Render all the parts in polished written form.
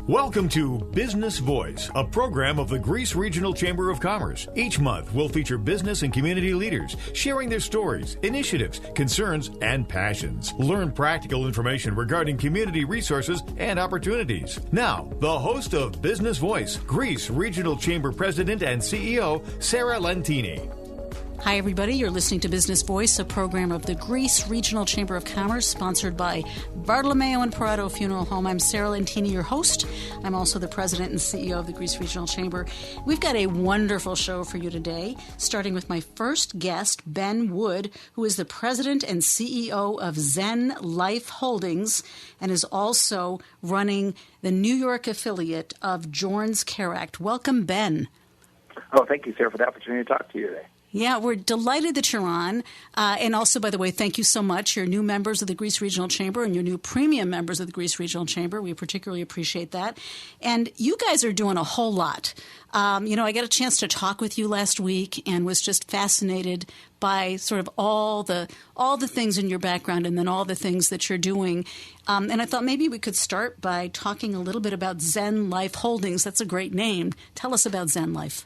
Welcome to Business Voice, a program of the Greece Regional Chamber of Commerce. Each month, we'll feature business and community leaders sharing their stories, initiatives, concerns, and passions. Learn practical information regarding community resources and opportunities. Now, the host of Business Voice, Greece Regional Chamber President and CEO, Sarah Lentini. Hi, everybody. You're listening to Business Voice, a program of the Greece Regional Chamber of Commerce, sponsored by Bartolomeo and Perotto Funeral Home. I'm Sarah Lentini, your host. I'm also the president and CEO of the Greece Regional Chamber. We've got a wonderful show for you today, starting with my first guest, Ben Wood, who is the president and CEO of Zen Life Holdings and is also running the New York affiliate of Jorns CARES Act. Welcome, Ben. Oh, thank you, Sarah, for the opportunity to talk to you today. Yeah, we're delighted that you're on. And also, by the way, thank you so much. You're new members of the Greece Regional Chamber and you're new premium members of the Greece Regional Chamber. We particularly appreciate that. And you guys are doing a whole lot. I got a chance to talk with you last week and was just fascinated by sort of all the things in your background and then all the things that you're doing. And I thought maybe we could start by talking a little bit about Zen Life Holdings. That's a great name. Tell us about Zen Life.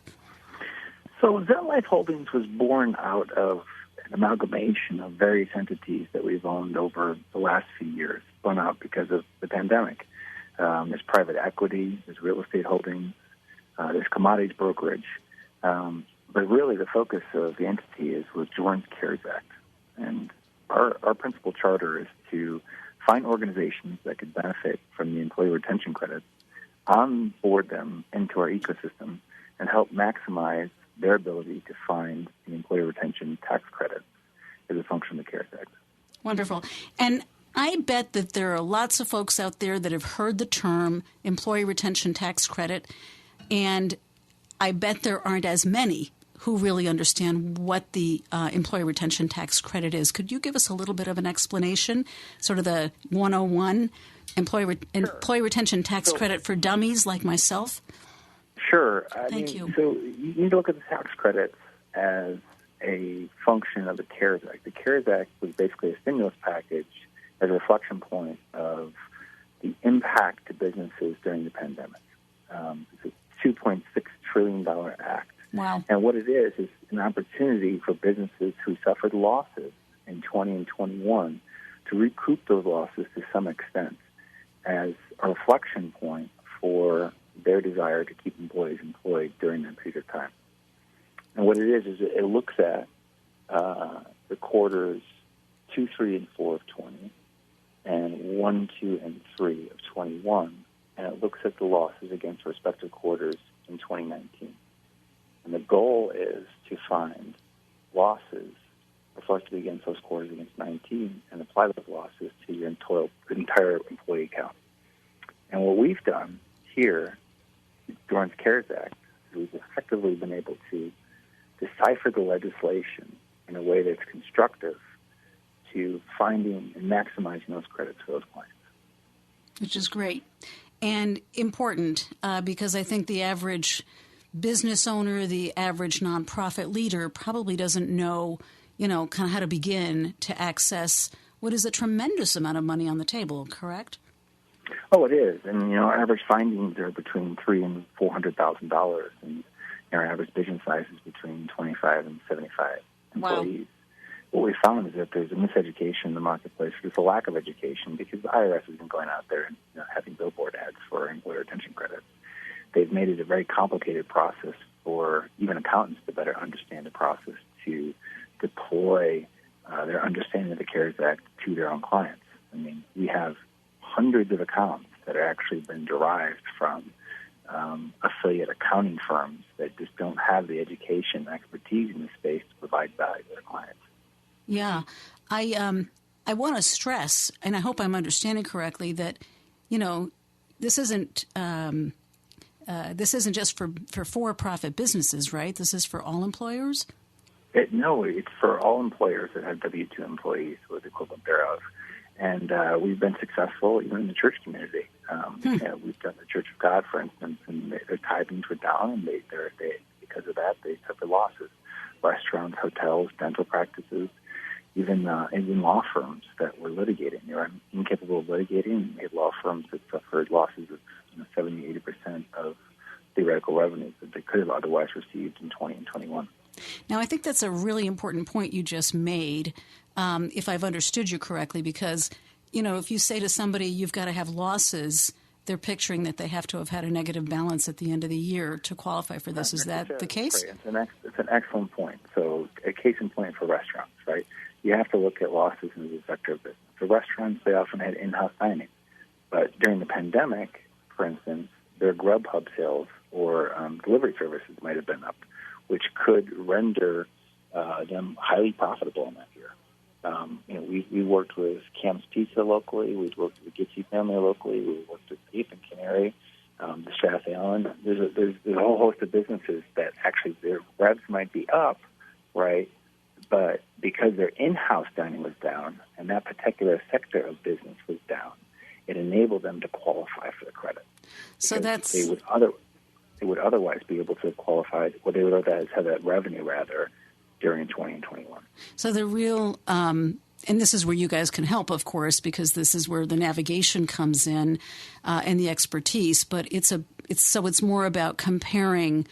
So Zen Life Holdings was born out of an amalgamation of various entities that we've owned over the last few years, spun out because of the pandemic. There's private equity, there's real estate holdings, there's commodities brokerage. But really the focus of the entity was Jorns CARES Act. And our principal charter is to find organizations that could benefit from the employee retention credits, onboard them into our ecosystem, and help maximize their ability to find the employee retention tax credits as a function of the CARES Act. Wonderful. And I bet that there are lots of folks out there that have heard the term employee retention tax credit, and I bet there aren't as many who really understand what the employee retention tax credit is. Could you give us a little bit of an explanation, sort of the 101 employee retention tax credit for dummies like myself? Sure. Thank you. So you need to look at the tax credits as a function of the CARES Act. The CARES Act was basically a stimulus package as a reflection point of the impact to businesses during the pandemic. It's a $2.6 trillion act. Wow. And what it is an opportunity for businesses who suffered losses in 20 and 21 to recoup those losses to some extent as a reflection point for their desire to keep employees employed during that period of time. And what it is it looks at the quarters 2, 3, and 4 of 20, and 1, 2, and 3 of 21, and it looks at the losses against respective quarters in 2019. And the goal is to find losses reflected against those quarters against 19 and apply those losses to your entire employee account. And what we've done here, Jorns CARES Act, we've effectively been able to decipher the legislation in a way that's constructive to finding and maximizing those credits for those clients. Which is great and important because I think the average business owner, the average nonprofit leader probably doesn't know, kind of how to begin to access what is a tremendous amount of money on the table, correct? Oh, it is. And, our average findings are between $300,000 and $400,000. And our average business size is between 25 and 75 employees. Wow. What we found is that there's a miseducation in the marketplace. There's a lack of education because the IRS has been going out there and having billboard ads for employee retention credits. They've made it a very complicated process for even accountants to better understand the process to deploy their understanding of the CARES Act to their own clients. I mean, we have hundreds of accounts that are actually been derived from affiliate accounting firms that just don't have the education and expertise in the space to provide value to their clients. Yeah. I want to stress, and I hope I'm understanding correctly, that, this isn't just for for-profit businesses, right? This is for all employers? No, it's for all employers that have W-2 employees, or the equivalent thereof. And we've been successful even in the church community. We've done the Church of God, for instance, and their tithings were down, and they because of that, they suffered losses. Restaurants, hotels, dental practices, even law firms that were litigating. They were incapable of litigating, and we had law firms that suffered losses of 70-80% of theoretical revenues that they could have otherwise received in 20 and 21. Now, I think that's a really important point you just made, if I've understood you correctly, because, if you say to somebody you've got to have losses, they're picturing that they have to have had a negative balance at the end of the year to qualify for this. Is that the case? Right. It's an excellent point. So a case in point for restaurants, right? You have to look at losses in the sector of business. For restaurants, they often had in-house dining. But during the pandemic, for instance, their Grubhub sales or delivery services might have been up, which could render them highly profitable in that year. We worked with Cam's Pizza locally. We've worked with the Genesee family locally. We worked with Beef and Canary, the Strath Allen. There's a whole host of businesses that actually their revs might be up, right? But because their in-house dining was down and that particular sector of business was down, it enabled them to qualify for the credit. So that's they would otherwise be able to qualify, or they would otherwise have that revenue rather during 20 and 21. So the real, and this is where you guys can help, of course, because this is where the navigation comes in and the expertise. But it's more about comparing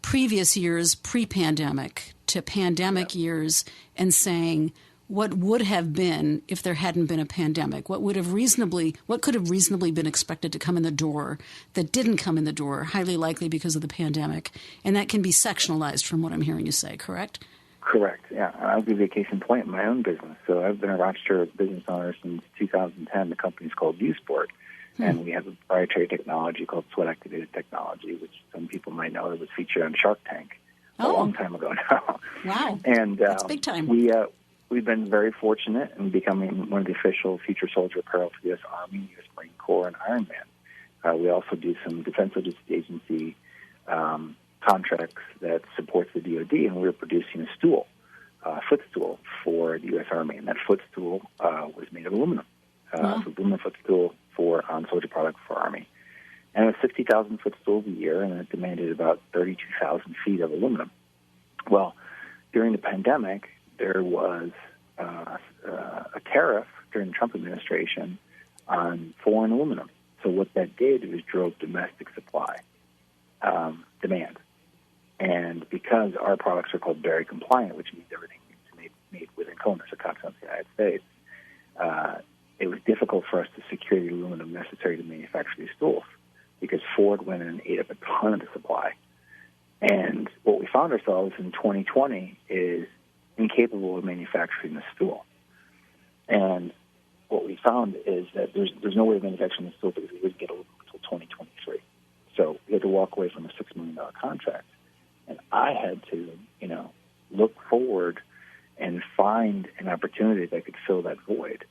previous years pre-pandemic to pandemic years and saying what would have been if there hadn't been a pandemic, what could have reasonably been expected to come in the door that didn't come in the door, highly likely because of the pandemic, and that can be sectionalized from what I'm hearing you say, correct? Correct, yeah. I'll give you a case in point in my own business. So I've been a Rochester business owner since 2010. The company's called Usport, and we have a proprietary technology called sweat-activated technology, which some people might know that was featured on Shark Tank a long time ago now. Wow, and that's big time. We've been very fortunate in becoming one of the official future soldier apparel for the U.S. Army, U.S. Marine Corps, and Iron Man. We also do some Defense Agency contracts that supports the DoD, and we're producing a stool, footstool for the U.S. Army, and that footstool was made of aluminum. It's an aluminum footstool for soldier product for Army. And it was 60,000 footstools a year, and it demanded about 32,000 feet of aluminum. Well, during the pandemic, there was a tariff during the Trump administration on foreign aluminum. So what that did was drove domestic supply demand. And because our products are called Berry compliant, which means everything is made within Congress or continental United States, it was difficult for us to secure the aluminum necessary to manufacture these stools because Ford went in and ate up a ton of the supply. And what we found ourselves in 2020 is incapable of manufacturing the stool. And what we found is that there's no way of manufacturing the stool because we wouldn't get aluminum until 2023. So we had to walk away from a $6 million contract. And I had to, look forward and find an opportunity that could fill that void.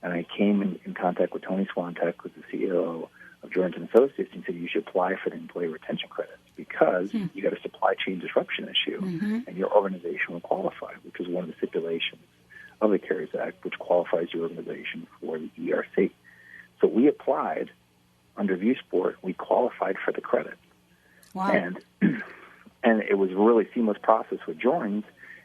And I came in contact with Tony Swantek, who's the CEO of Jorns Associates, and said you should apply for the employee retention credits because you got a supply chain disruption issue, and your organization will qualify, which is one of the stipulations of the CARES Act, which qualifies your organization for the ERC. So we applied under Viewsport. We qualified for the credit. Wow. And it was a really seamless process with Jorns.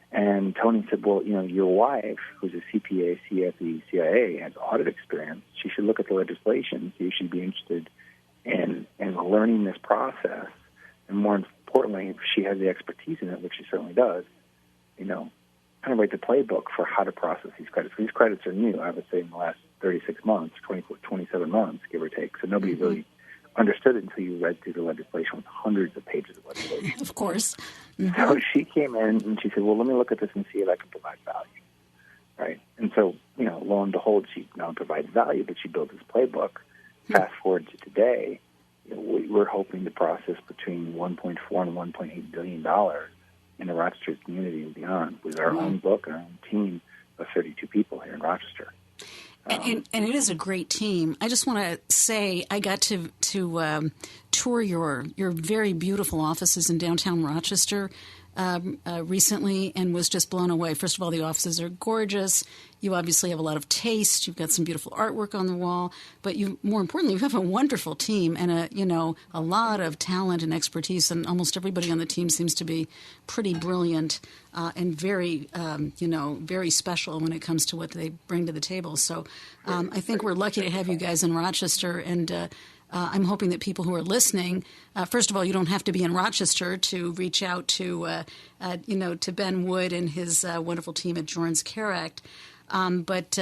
And Tony said, well, your wife, who's a CPA, CFE, CIA, has audit experience. She should look at the legislation. So you should be interested in learning this process. And more importantly, if she has the expertise in it, which she certainly does, kind of write the playbook for how to process these credits. These credits are new, I would say, in the last 36 months, 27 months, give or take. So nobody really understood it until you read through the legislation with hundreds of pages of legislation. Of course. So she came in and she said, well, let me look at this and see if I can provide value, right? And so, lo and behold, she not only provides value, but she built this playbook. Fast forward to today, we're hoping to process between $1.4 and $1.8 billion in the Rochester community and beyond with our own book and our own team of 32 people here in Rochester. And it is a great team. I just want to say I got to tour your very beautiful offices in downtown Rochester recently and was just blown away. First of all, the offices are gorgeous. You obviously have a lot of taste. You've got some beautiful artwork on the wall. But more importantly, you have a wonderful team and a lot of talent and expertise. And almost everybody on the team seems to be pretty brilliant and very, very special when it comes to what they bring to the table. So I think we're lucky to have you guys in Rochester. And I'm hoping that people who are listening, first of all, you don't have to be in Rochester to reach out to, to Ben Wood and his wonderful team at Jorns CARES Act. But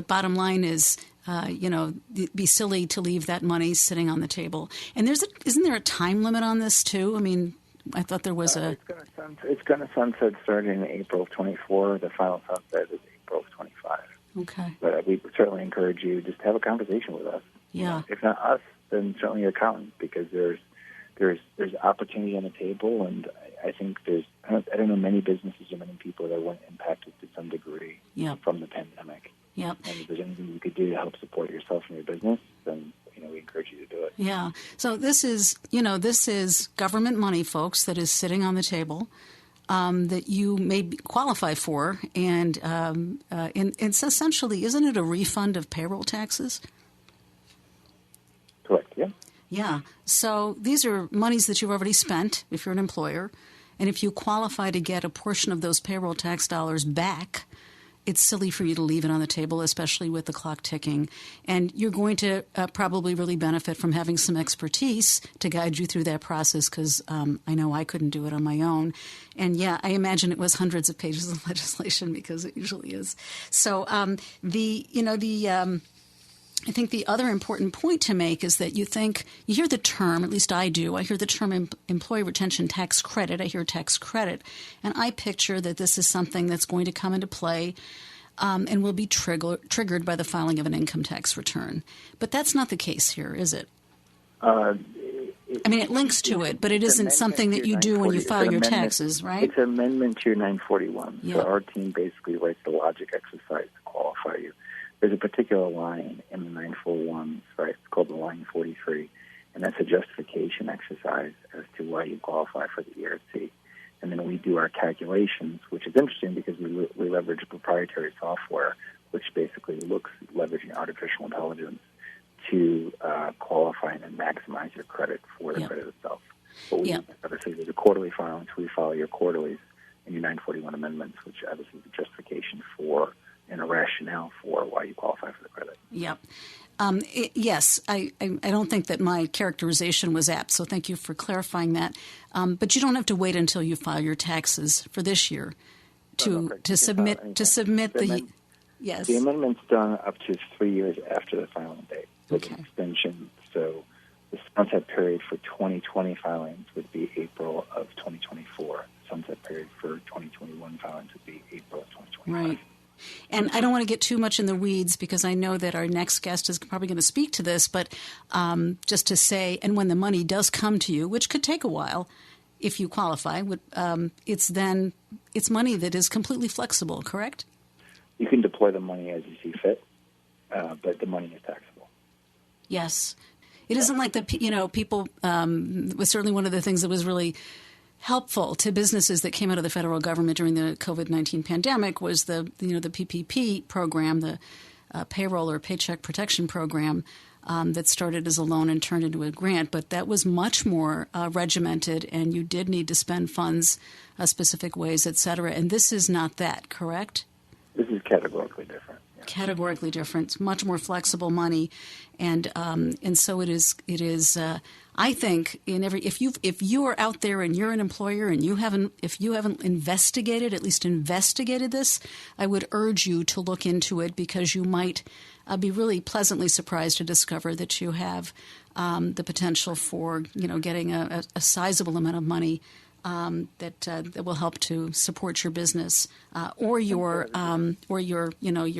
bottom line is, it'd be silly to leave that money sitting on the table. And isn't there a time limit on this too? I mean, I thought there was a. It's going to sunset starting in April of 24. The final sunset is April of 25. Okay. But we certainly encourage you just to have a conversation with us. Yeah. If not us, then certainly your accountant, because there's opportunity on the table, and I think I don't know many businesses or many people that weren't impacted to some degree from the pandemic. Yep. And if there's anything you could do to help support yourself and your business, then we encourage you to do it. Yeah. So this is government money, folks, that is sitting on the table. That you may qualify for, and it's essentially, isn't it a refund of payroll taxes? Correct, yeah. Yeah. So these are monies that you've already spent if you're an employer, and if you qualify to get a portion of those payroll tax dollars back, it's silly for you to leave it on the table, especially with the clock ticking. And you're going to probably really benefit from having some expertise to guide you through that process, because I know I couldn't do it on my own. And, I imagine it was hundreds of pages of legislation, because it usually is. So I think the other important point to make is that you hear the term, at least I do, I hear the term employee retention tax credit, I hear tax credit, and I picture that this is something that's going to come into play and will be triggered by the filing of an income tax return. But that's not the case here, is it? It links to it, but it isn't something that you do when you file your taxes, right? It's an amendment to your 941. Yeah. So our team basically writes the logic exercise to qualify you. There's a particular line in the 941, right? It's called the line 43, and that's a justification exercise as to why you qualify for the ERC. And then we do our calculations, which is interesting because we leverage proprietary software, which basically leveraging artificial intelligence to qualify and then maximize your credit for the credit itself. But obviously there's a quarterly filing, so we file your quarterlies and your 941 amendments, which obviously is a justification for and a rationale for why you qualify for the credit. Yep. Yes, I don't think that my characterization was apt, so thank you for clarifying that. But you don't have to wait until you file your taxes for this year to submit the yes. The amendment's done up to 3 years after the filing date with an extension. So the sunset period for 2020 filings would be April of 2024. The sunset period for 2021 filings would be April of 2025. Right. And I don't want to get too much in the weeds because I know that our next guest is probably going to speak to this, but just to say, and when the money does come to you, which could take a while if you qualify, it's money that is completely flexible, correct? You can deploy the money as you see fit, but the money is taxable. Yes. It isn't like people was certainly one of the things that was really helpful to businesses that came out of the federal government during the COVID-19 pandemic was the PPP program, the payroll or paycheck protection program that started as a loan and turned into a grant. But that was much more regimented, and you did need to spend funds specific ways, et cetera. And this is not that, correct? This is categorically different. Yeah. Categorically different. It's much more flexible money, and so it is. I think if you are out there and you're an employer and if you haven't investigated this, I would urge you to look into it, because you might be really pleasantly surprised to discover that you have the potential for getting a sizable amount of money that will help to support your business or your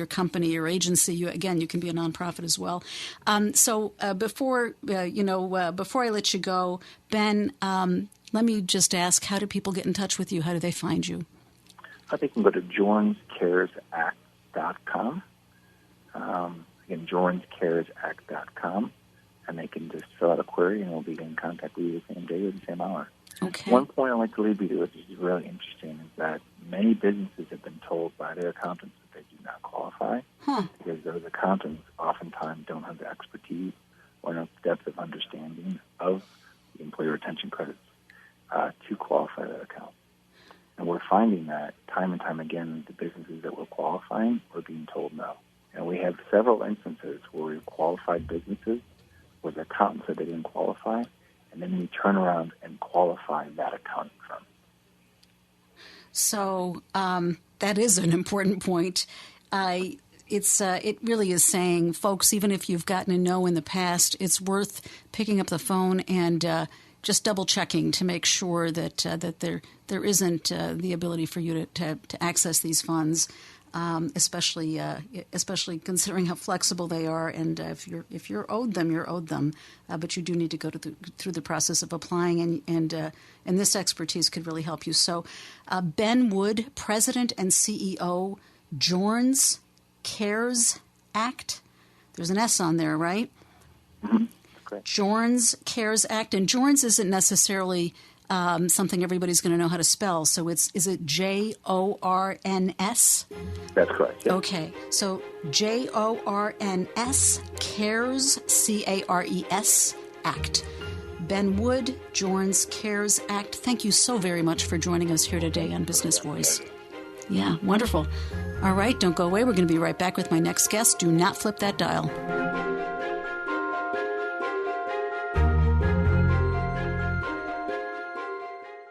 company or agency. You can be a nonprofit as well. So before I let you go, Ben, let me just ask: how do people get in touch with you? How do they find you? They can go to JornsCaresAct.com. Again, JornsCaresAct.com, and they can just fill out a query, and we'll be in contact with you the same day or the same hour. Okay. One point I'd like to leave you with, which is really interesting, is that many businesses have been told by their accountants that they do not qualify because those accountants oftentimes don't have the expertise or enough depth of understanding of the employee retention credits to qualify that account. And we're finding that time and time again, the businesses that were qualifying were being told no. And we have several instances where we've qualified businesses where the accountants said they didn't qualify, and then we turn around and qualify that accounting firm. So that is an important point. It really is saying, folks, even if you've gotten a no in the past, it's worth picking up the phone and just double checking to make sure that there isn't the ability for you to access these funds, especially considering how flexible they are. And if you're owed them, you're owed them. But you do need to go through the process of applying, and this expertise could really help you. So, Ben Wood, President and CEO, Jorns CARES Act. There's an S on there, right? Mm-hmm. Correct. Jorns CARES Act. And Jorns isn't necessarily something everybody's going to know how to spell. So is it Jorns? That's correct. Yes. Okay. So Jorns CARES, CARES Act. Ben Wood, Jorns CARES Act. Thank you so very much for joining us here today on Business Voice. Yeah, wonderful. All right, don't go away. We're going to be right back with my next guest. Do not flip that dial.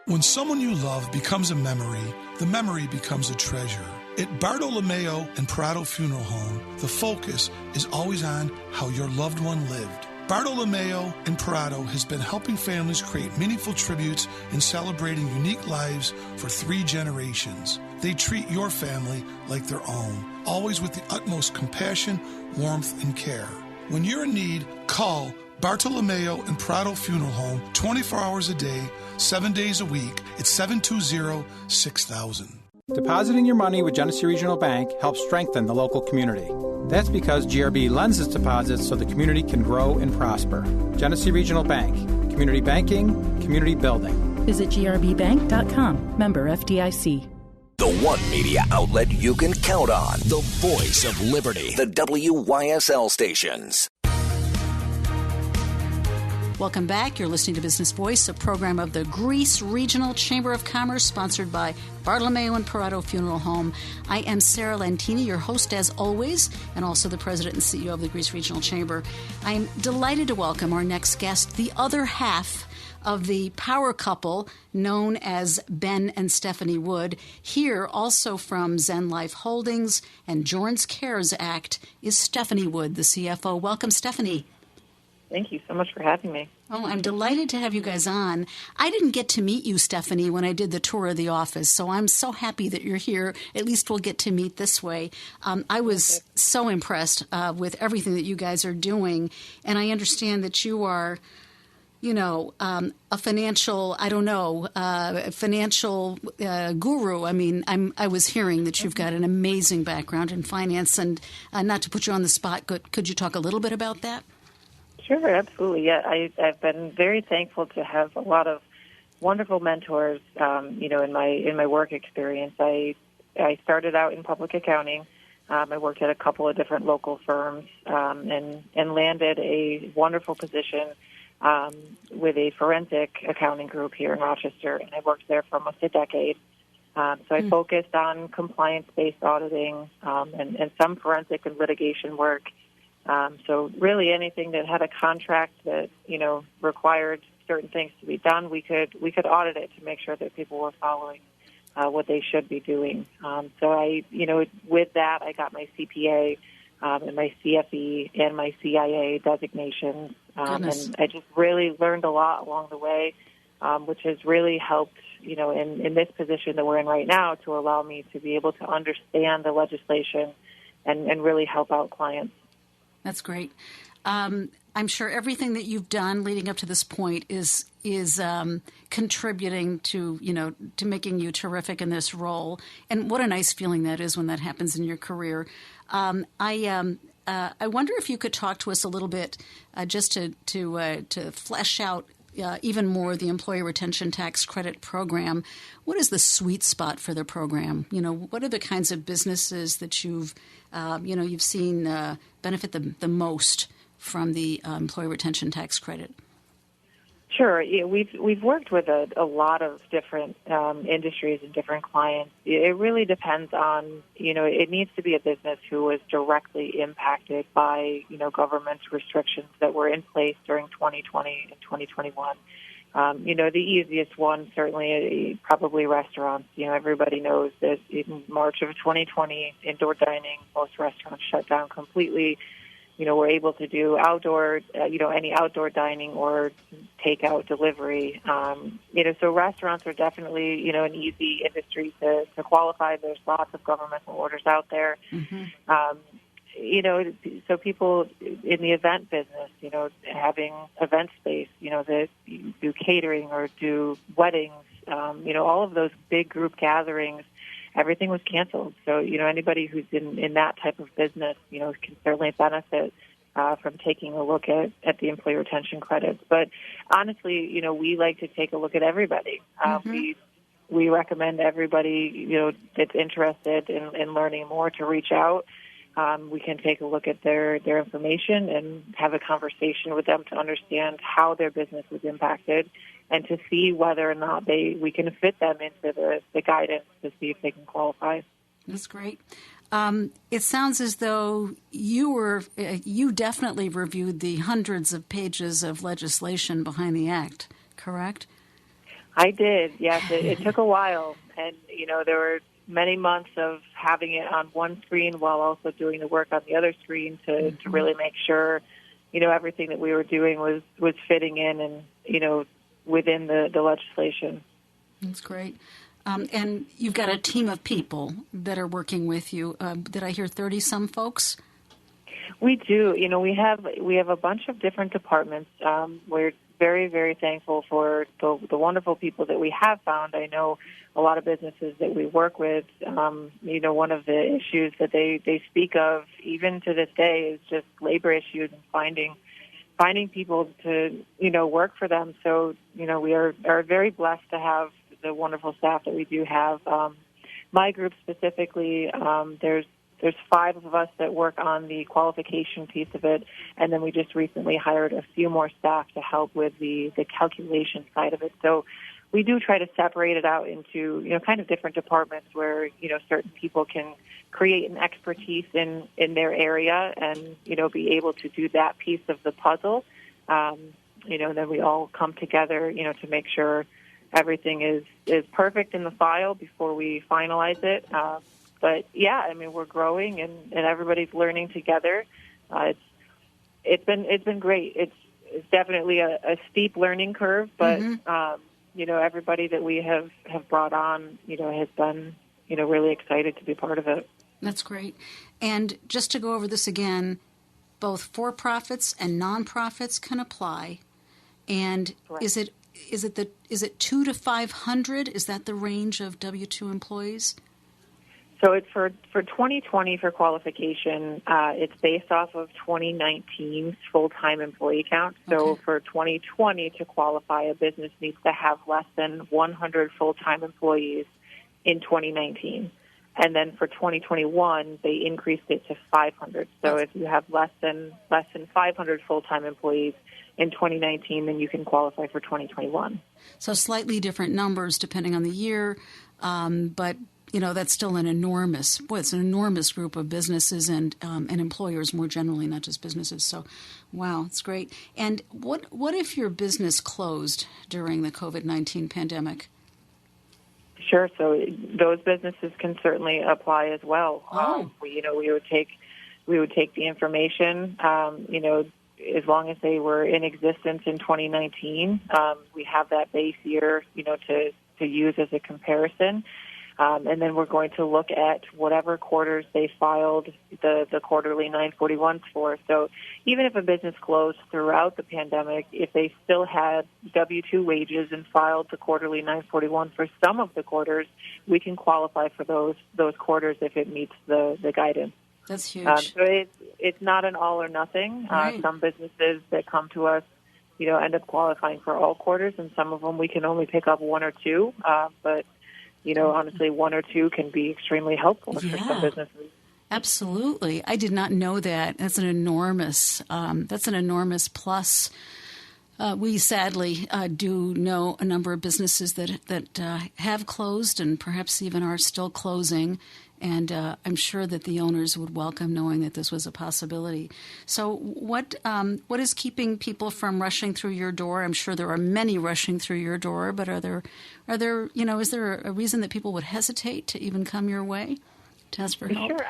When someone you love becomes a memory, the memory becomes a treasure. At Bartolomeo and Perotto Funeral Home, the focus is always on how your loved one lived. Bartolomeo and Perotto has been helping families create meaningful tributes and celebrating unique lives for 3 generations. They treat your family like their own, always with the utmost compassion, warmth, and care. When you're in need, call Bartolomeo and Perotto Funeral Home 24 hours a day, 7 days a week at 720-6000. Depositing your money with Genesee Regional Bank helps strengthen the local community. That's because GRB lends its deposits so the community can grow and prosper. Genesee Regional Bank. Community banking, community building. Visit grbbank.com. Member FDIC. The one media outlet you can count on. The voice of liberty. The WYSL stations. Welcome back. You're listening to Business Voice, a program of the Greece Regional Chamber of Commerce, sponsored by Bartolomeo and Perotto Funeral Home. I am Sarah Lentini, your host as always, and also the President and CEO of the Greece Regional Chamber. I am delighted to welcome our next guest, the other half of the power couple known as Ben and Stephanie Wood. Here, also from Zen Life Holdings and Jorns CARES Act, is Stephanie Wood, the CFO. Welcome, Stephanie. Thank you so much for having me. Oh, I'm delighted to have you guys on. I didn't get to meet you, Stephanie, when I did the tour of the office, so I'm so happy that you're here. At least we'll get to meet this way. I was so impressed with everything that you guys are doing, and I understand that you are, a financial, financial guru. I mean, I was hearing that you've got an amazing background in finance, and not to put you on the spot, could you talk a little bit about that? Sure, absolutely. Yeah, I've been very thankful to have a lot of wonderful mentors. In my work experience, I started out in public accounting. I worked at a couple of different local firms and landed a wonderful position with a forensic accounting group here in Rochester, and I worked there for almost a decade. So I focused on compliance-based auditing and some forensic and litigation work. So really anything that had a contract that, required certain things to be done, we could audit it to make sure that people were following what they should be doing. So with that, I got my CPA and my CFE and my CIA designations. And I just really learned a lot along the way, which has really helped, in this position that we're in right now, to allow me to be able to understand the legislation and really help out clients. That's great. I'm sure everything that you've done leading up to this point is contributing to making you terrific in this role. And what a nice feeling that is when that happens in your career. I wonder if you could talk to us a little bit just to flesh out even more the Employee Retention Tax Credit Program. What is the sweet spot for the program? What are the kinds of businesses that you've seen benefit the most from the Employee Retention Tax Credit? Sure. Yeah, we've worked with a lot of different industries and different clients. It really depends on, it needs to be a business who was directly impacted by, government restrictions that were in place during 2020 and 2021. The easiest one, certainly, probably restaurants. Everybody knows that in March of 2020, indoor dining, most restaurants shut down completely. We're able to do outdoor, any outdoor dining or takeout delivery. So restaurants are definitely, an easy industry to qualify. There's lots of governmental orders out there. So people in the event business, having event space, that do catering or do weddings, all of those big group gatherings, everything was canceled. So, anybody who's in that type of business, can certainly benefit from taking a look at the employee retention credits. But honestly, we like to take a look at everybody. We recommend everybody, that's interested in learning more to reach out. We can take a look at their information and have a conversation with them to understand how their business was impacted and to see whether or not we can fit them into the guidance to see if they can qualify. That's great. It sounds as though you definitely reviewed the hundreds of pages of legislation behind the act, correct? I did, yes. It took a while, and there were many months of having it on one screen while also doing the work on the other screen to really make sure, everything that we were doing was fitting in and, within the legislation. That's great. And you've got a team of people that are working with you. Did I hear 30-some folks? We do. We have a bunch of different departments. We're very, very thankful for the wonderful people that we have found. I know a lot of businesses that we work with, one of the issues that they speak of, even to this day, is just labor issues and finding people to, work for them. So, we are very blessed to have the wonderful staff that we do have. My group specifically, there's 5 of us that work on the qualification piece of it, and then we just recently hired a few more staff to help with the calculation side of it. So we do try to separate it out into, kind of different departments where, certain people can create an expertise in their area and, be able to do that piece of the puzzle. Then we all come together, to make sure everything is perfect in the file before we finalize it. But yeah, we're growing and everybody's learning together. It's been great. It's definitely a steep learning curve, but everybody that we have brought on, has been, really excited to be part of it. That's great. And just to go over this again, both for-profits and nonprofits can apply. And correct. Is it 2 to 500? Is that the range of W-2 employees? So it's for 2020 for qualification. It's based off of 2019's full-time employee count. So for 2020 to qualify, a business needs to have less than 100 full-time employees in 2019. And then for 2021, they increased it to 500. So if you have less than 500 full-time employees in 2019, then you can qualify for 2021. So slightly different numbers depending on the year, but that's still an enormous group of businesses and employers more generally, not just businesses. So, wow, it's great. And what if your business closed during the COVID-19 pandemic? Sure. So those businesses can certainly apply as well. We would take the information. As long as they were in existence in 2019, we have that base year, to use as a comparison. And then we're going to look at whatever quarters they filed the quarterly 941s for. So even if a business closed throughout the pandemic, if they still had W-2 wages and filed the quarterly 941 for some of the quarters, we can qualify for those quarters if it meets the guidance. That's huge. So it's not an all or nothing. Right. Some businesses that come to us, end up qualifying for all quarters, and some of them we can only pick up 1 or 2. But honestly, 1 or 2 can be extremely helpful for some businesses. Absolutely. I did not know that. That's an enormous plus We sadly do know a number of businesses that have closed and perhaps even are still closing. And I'm sure that the owners would welcome knowing that this was a possibility. So what is keeping people from rushing through your door? I'm sure there are many rushing through your door, but is there a reason that people would hesitate to even come your way to ask for help? Sure.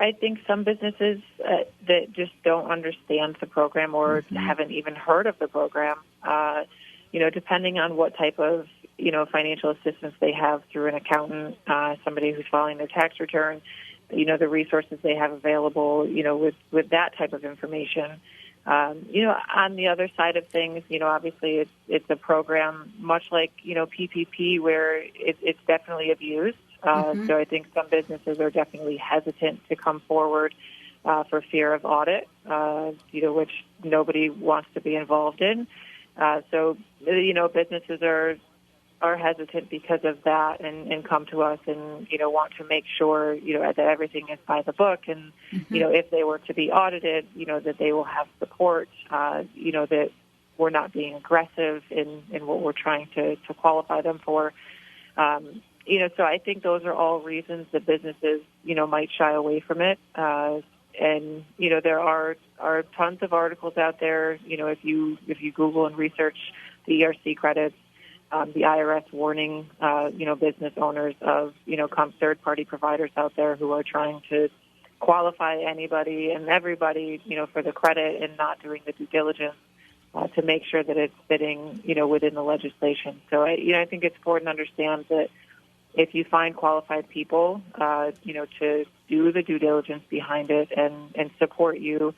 I think some businesses that just don't understand the program or haven't even heard of the program, depending on what type of financial assistance they have through an accountant, somebody who's filing their tax return, the resources they have available, with that type of information. On the other side of things, obviously it's a program much like, PPP where it's definitely abused. So I think some businesses are definitely hesitant to come forward for fear of audit, which nobody wants to be involved in. So businesses are hesitant because of that and come to us and, want to make sure, that everything is by the book. And, if they were to be audited, that they will have support, that we're not being aggressive in what we're trying to qualify them for. So I think those are all reasons that businesses, might shy away from it. And, there are tons of articles out there, if you Google and research the ERC credits, the IRS warning, business owners of, third-party providers out there who are trying to qualify anybody and everybody, for the credit and not doing the due diligence to make sure that it's fitting, within the legislation. So, I think it's important to understand that if you find qualified people, to do the due diligence behind it and support you,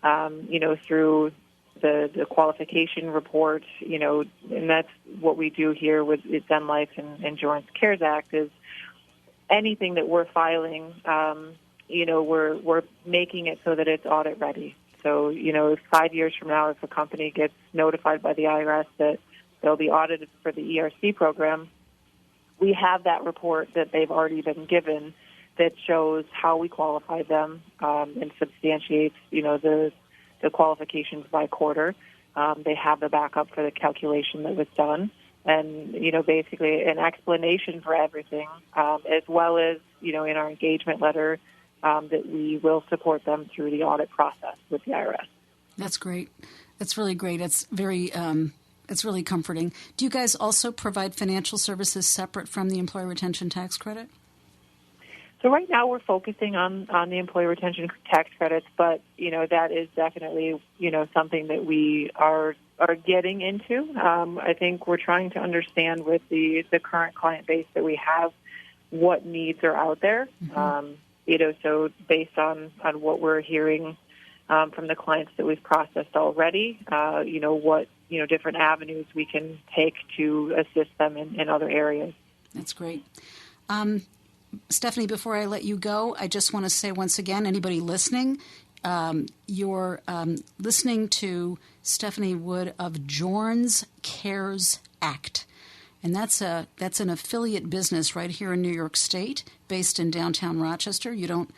through the qualification report, and that's what we do here with Zen Life and Jorns CARES Act is anything that we're filing, we're making it so that it's audit ready. So, 5 years from now, if a company gets notified by the IRS that they'll be audited for the ERC program, we have that report that they've already been given that shows how we qualified them and substantiates, the qualifications by quarter. They have the backup for the calculation that was done and, basically an explanation for everything, as well as, in our engagement letter that we will support them through the audit process with the IRS. That's great. That's really great. It's very it's really comforting. Do you guys also provide financial services separate from the employee retention tax credit? So right now we're focusing on the employee retention tax credits, but, that is definitely, something that we are getting into. I think we're trying to understand with the current client base that we have what needs are out there. So based on what we're hearing from the clients that we've processed already, what, different avenues we can take to assist them in other areas. That's great. Stephanie, before I let you go, I just want to say once again, anybody listening, you're listening to Stephanie Wood of Jorns CARES Act. And that's an affiliate business right here in New York State, based in downtown Rochester. You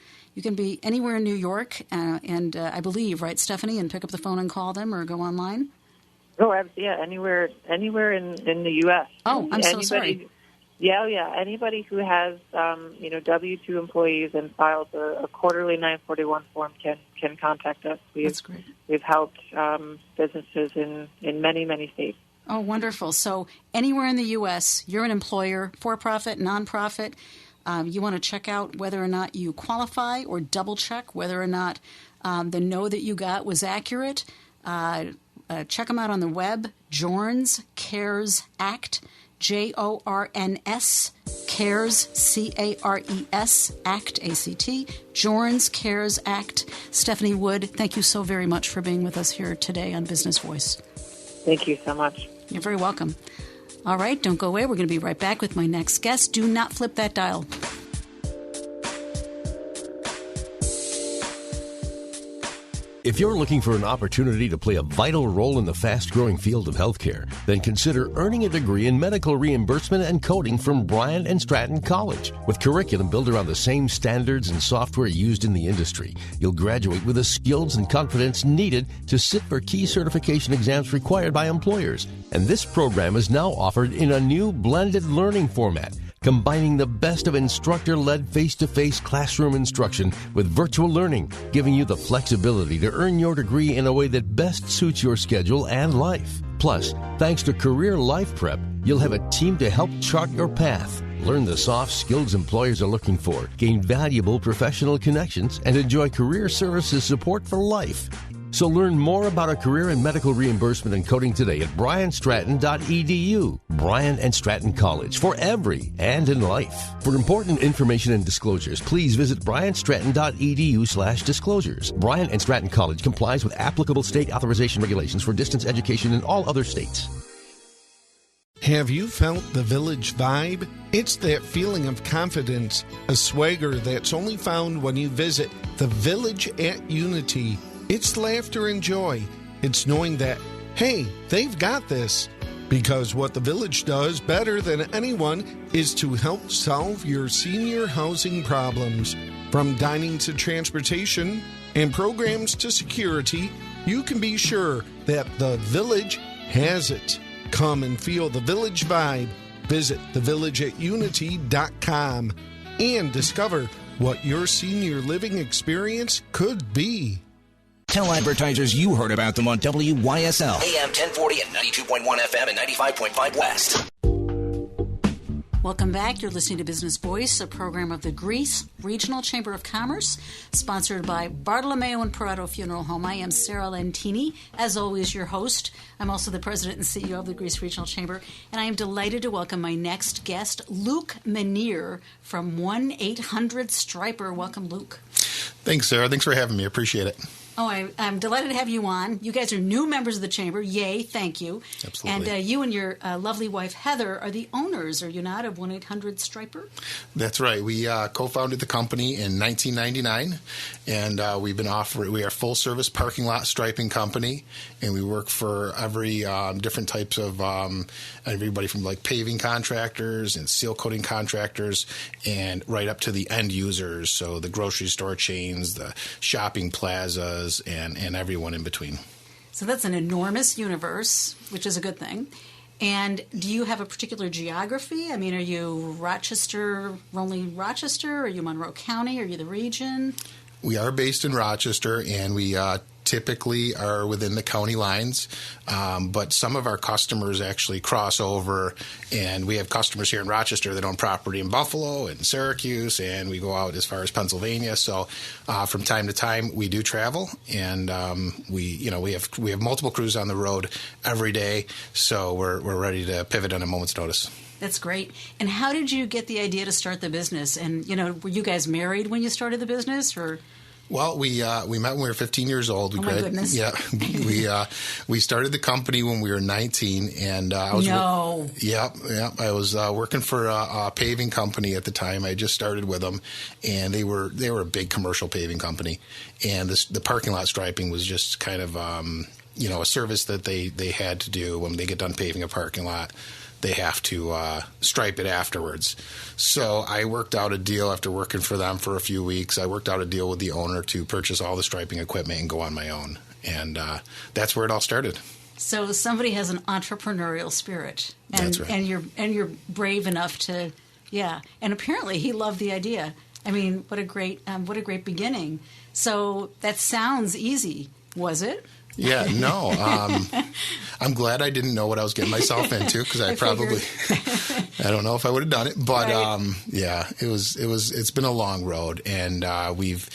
can be anywhere in New York, and I believe, right, Stephanie, and pick up the phone and call them or go online? Oh, yeah, anywhere in the U.S. Oh, I'm so sorry. Yeah. Anybody who has, W-2 employees and files a quarterly 941 form can contact us. That's great. We've helped businesses in many, many states. Oh, wonderful. So anywhere in the U.S., you're an employer, for-profit, nonprofit, you want to check out whether or not you qualify or double-check whether or not the no that you got was accurate. Check them out on the web, Jorns CARES Act, Jorns CARES, CARES Act, ACT, Jorns CARES Act. Stephanie Wood, thank you so very much for being with us here today on Business Voice. Thank you so much. You're very welcome. All right, don't go away. We're going to be right back with my next guest. Do not flip that dial. If you're looking for an opportunity to play a vital role in the fast-growing field of healthcare, then consider earning a degree in medical reimbursement and coding from Bryant and Stratton College. With curriculum built around the same standards and software used in the industry, you'll graduate with the skills and confidence needed to sit for key certification exams required by employers. And this program is now offered in a new blended learning format, combining the best of instructor-led face-to-face classroom instruction with virtual learning, giving you the flexibility to earn your degree in a way that best suits your schedule and life. Plus, thanks to Career Life Prep, you'll have a team to help chart your path, learn the soft skills employers are looking for, gain valuable professional connections, and enjoy career services support for life. So learn more about a career in medical reimbursement and coding today at bryantstratton.edu. Bryant and Stratton College, for every and in life. For important information and disclosures, please visit bryantstratton.edu/disclosures. Bryant and Stratton College complies with applicable state authorization regulations for distance education in all other states. Have you felt the Village vibe? It's that feeling of confidence, a swagger that's only found when you visit the Village at Unity. It's laughter and joy. It's knowing that, hey, they've got this. Because what the Village does better than anyone is to help solve your senior housing problems. From dining to transportation and programs to security, you can be sure that the Village has it. Come and feel the Village vibe. Visit thevillageatunity.com and discover what your senior living experience could be. Tell advertisers you heard about them on WYSL, AM 1040 and 92.1 FM and 95.5 West. Welcome back. You're listening to Business Voice, a program of the Greece Regional Chamber of Commerce, sponsored by Bartolomeo and Perotto Funeral Home. I am Sarah Lentini, as always, your host. I'm also the president and CEO of the Greece Regional Chamber, and I am delighted to welcome my next guest, Luke Menear from 1-800-STRIPER. Welcome, Luke. Thanks, Sarah. Thanks for having me. I appreciate it. Oh, I'm delighted to have you on. You guys are new members of the Chamber. Yay, thank you. Absolutely. And you and your lovely wife, Heather, are the owners, are you not, of 1-800-STRIPER? That's right. We co-founded the company in 1999, and we are a full-service parking lot striping company, and we work for every different types of everybody from like paving contractors and seal coating contractors and right up to the end users, so the grocery store chains, the shopping plazas, and everyone in between. So that's an enormous universe, which is a good thing. And do you have a particular geography? I mean, are you Rochester, only Rochester? Are you Monroe County? Are you the region? We are based in Rochester, and we typically are within the county lines, but some of our customers actually cross over, and we have customers here in Rochester that own property in Buffalo and Syracuse, and we go out as far as Pennsylvania. So from time to time we do travel, and we have multiple crews on the road every day, so we're ready to pivot on a moment's notice. That's great. And how did you get the idea to start the business? And were you guys married when you started the business, or? Well, we met when we were 15 years old. Oh, my goodness. Yeah, we started the company when we were 19, and I was I was working for a paving company at the time. I just started with them, and they were a big commercial paving company, and the parking lot striping was just kind of a service that they had to do when they get done paving a parking lot. They have to stripe it afterwards. So I worked out a deal after working for them for a few weeks. I worked out a deal with the owner to purchase all the striping equipment and go on my own. And that's where it all started. So somebody has an entrepreneurial spirit. And, that's right. And you're brave enough to, yeah. And apparently he loved the idea. I mean, what a great beginning. So that sounds easy, was it? Yeah, no. I'm glad I didn't know what I was getting myself into, because I probably, I don't know if I would have done it. But right. It's been a long road, and we've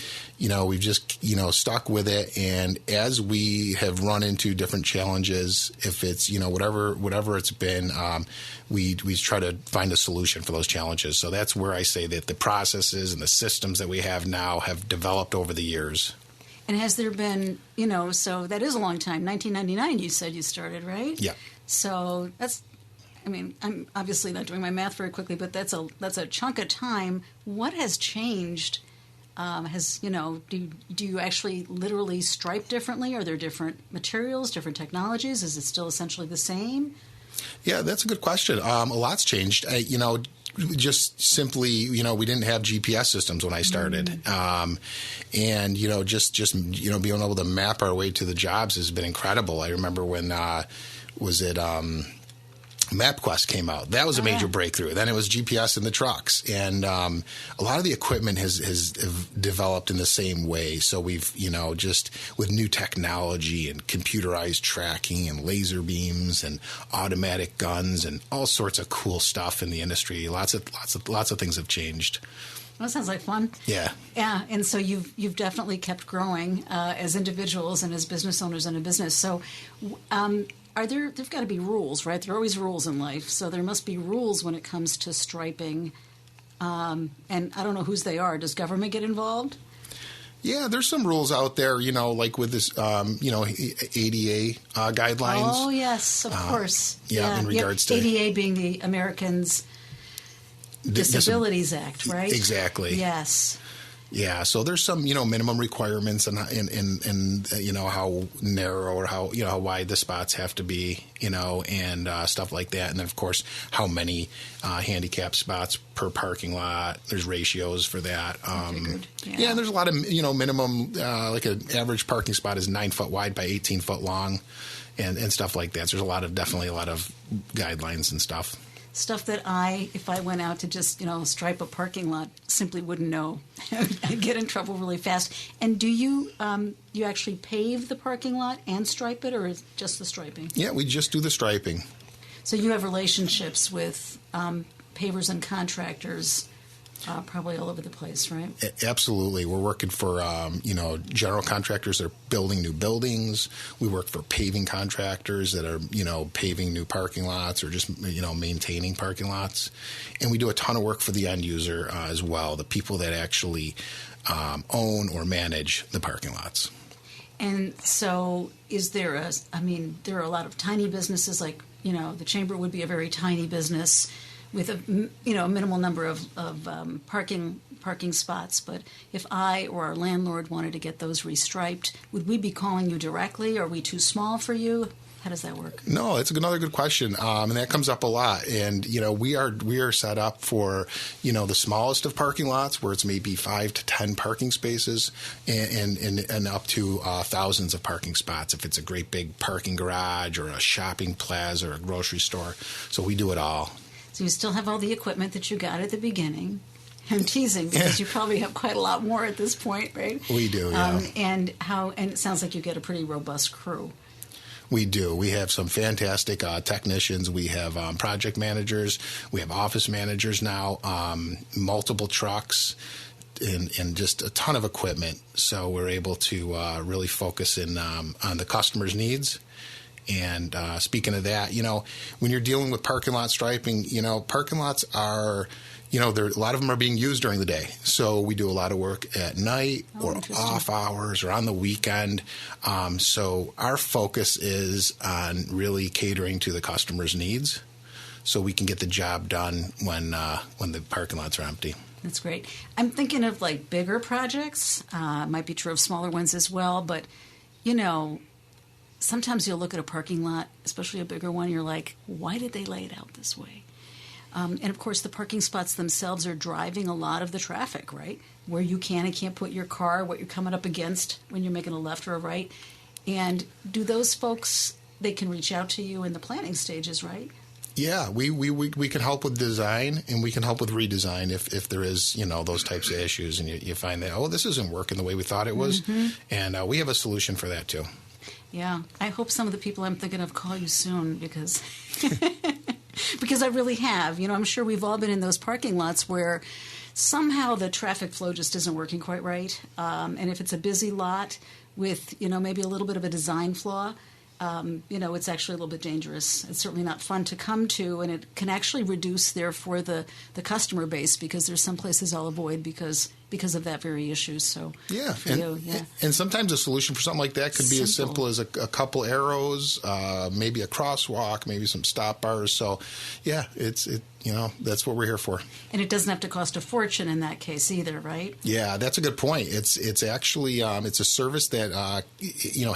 just stuck with it. And as we have run into different challenges, if it's whatever it's been, we try to find a solution for those challenges. So that's where I say that the processes and the systems that we have now have developed over the years. And has there been, so that is a long time. 1999, you said you started, right? Yeah. So I'm obviously not doing my math very quickly, but that's a chunk of time. What has changed do you actually literally stripe differently? Are there different materials, different technologies? Is it still essentially the same? Yeah, that's a good question. A lot's changed. Just simply, we didn't have GPS systems when I started. And, just being able to map our way to the jobs has been incredible. I remember when, MapQuest came out. That was a major breakthrough. Then it was GPS in the trucks. And a lot of the equipment has developed in the same way. So we've, just with new technology and computerized tracking and laser beams and automatic guns and all sorts of cool stuff in the industry. Lots of things have changed. Well, that sounds like fun. Yeah. Yeah, and so you've definitely kept growing as individuals and as business owners in a business. So there've got to be rules, right? There are always rules in life. So there must be rules when it comes to striping. And I don't know whose they are. Does government get involved? Yeah, there's some rules out there, like with this, ADA guidelines. Oh, yes, of course. In regards to ADA being the Americans Disabilities Act, right? Exactly. Yes. Yeah, so there's some, minimum requirements and how narrow or how wide the spots have to be, and stuff like that. And then, of course, how many handicap spots per parking lot. There's ratios for that. And there's a lot of, minimum, like an average parking spot is 9 foot wide by 18 foot long and stuff like that. So there's definitely a lot of guidelines and stuff. Stuff that if I went out to just, stripe a parking lot, simply wouldn't know. I'd get in trouble really fast. And do you actually pave the parking lot and stripe it, or is it just the striping? Yeah, we just do the striping. So you have relationships with pavers and contractors probably all over the place, right? Absolutely. We're working for, general contractors that are building new buildings. We work for paving contractors that are, paving new parking lots or just, maintaining parking lots. And we do a ton of work for the end user as well, the people that actually own or manage the parking lots. And so there are a lot of tiny businesses like, the Chamber would be a very tiny business with a minimal number of parking spots. But if I or our landlord wanted to get those restriped, would we be calling you directly? Are we too small for you? How does that work? No, it's another good question, and that comes up a lot. And we are set up for the smallest of parking lots, where it's maybe 5 to 10 parking spaces, and up to thousands of parking spots if it's a great big parking garage or a shopping plaza or a grocery store. So we do it all. So you still have all the equipment that you got at the beginning. I'm teasing because you probably have quite a lot more at this point, right? We do, yeah. And it sounds like you get a pretty robust crew. We do. We have some fantastic technicians. We have project managers. We have office managers now, multiple trucks, and just a ton of equipment. So we're able to really focus in on the customer's needs. And speaking of that, when you're dealing with parking lot striping, parking lots are, a lot of them are being used during the day. So we do a lot of work at night or off hours or on the weekend. So our focus is on really catering to the customer's needs so we can get the job done when the parking lots are empty. That's great. I'm thinking of like bigger projects. Might be true of smaller ones as well. But, sometimes you'll look at a parking lot, especially a bigger one, you're like, why did they lay it out this way? And, of course, the parking spots themselves are driving a lot of the traffic, right? Where you can and can't put your car, what you're coming up against when you're making a left or a right. And do those folks, they can reach out to you in the planning stages, right? Yeah, we can help with design, and we can help with redesign if there is, those types of issues. And you find that, this isn't working the way we thought it was. Mm-hmm. And we have a solution for that, too. Yeah, I hope some of the people I'm thinking of call you soon because I really have. I'm sure we've all been in those parking lots where somehow the traffic flow just isn't working quite right. And if it's a busy lot with, maybe a little bit of a design flaw, it's actually a little bit dangerous. It's certainly not fun to come to, and it can actually reduce, therefore, the customer base because there's some places I'll avoid because because of that very issue. So yeah, for you, and sometimes a solution for something like that could be as simple as a couple arrows, maybe a crosswalk, maybe some stop bars. So yeah, that's what we're here for. And it doesn't have to cost a fortune in that case either, right? Yeah, that's a good point. It's actually it's a service that